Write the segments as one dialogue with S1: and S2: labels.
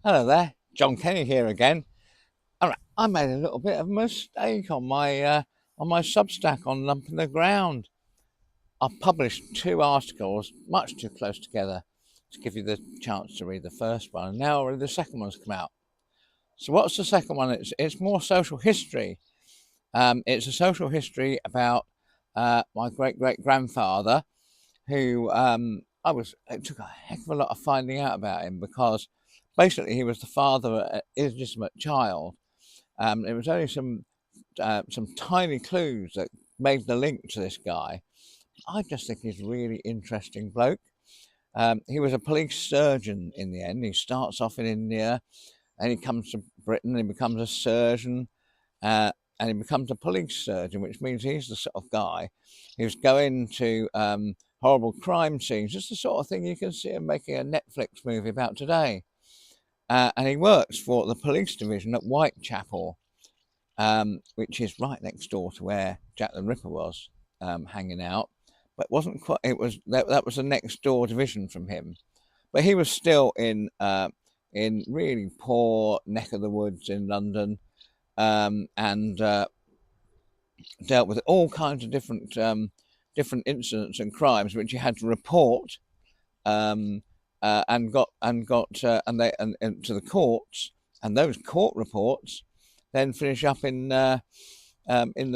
S1: Hello there, John Kenny here again. All right, I made a little bit of a mistake on my Substack on Lumping the Ground. I've published two articles much too close together to give you the chance to read the first one, and now already the second one's come out. So what's the second one? It's more social history. It's a social history about my great grandfather, who it took a heck of a lot of finding out about him because basically he was the father of an illegitimate child. It was only some tiny clues that made the link to this guy. I just think he's a really interesting bloke. He was a police surgeon in the end. He starts off in India, and he comes to Britain and he becomes a surgeon, and he becomes a police surgeon, which means he's the sort of guy who's going to horrible crime scenes, just the sort of thing you can see him making a Netflix movie about today. And he works for the police division at Whitechapel, which is right next door to where Jack the Ripper was hanging out. But it wasn't quite. It was that was the next door division from him. But he was still in really poor neck of the woods in London, and dealt with all kinds of different incidents and crimes which he had to report, and to the courts, and those court reports then finish up in the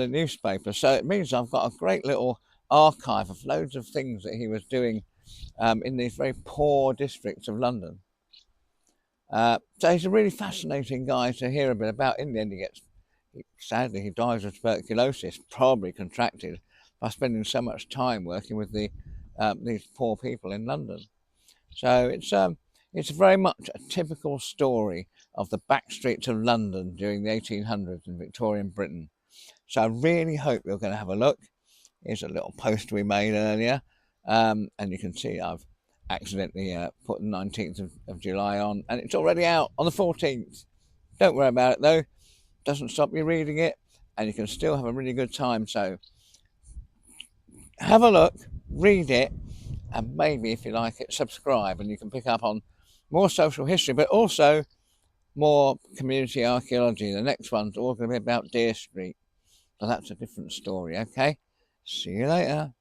S1: newspaper. So it means I've got a great little archive of loads of things that he was doing in these very poor districts of London. So he's a really fascinating guy to hear a bit about. In the end, sadly, he dies of tuberculosis, probably contracted by spending so much time working with these poor people in London. So it's very much a typical story of the back streets of London during the 1800s in Victorian Britain. So I really hope you're going to have a look. Here's a little poster we made earlier, and you can see I've accidentally put the 19th of July on, and it's already out on the 14th. Don't worry about it though. Doesn't stop you reading it, and you can still have a really good time. So have a look, read it, and maybe if you like it, subscribe, and you can pick up on more social history, but also more community archaeology. The next one's all going to be about Deer Street, so that's a different story. Okay, see you later.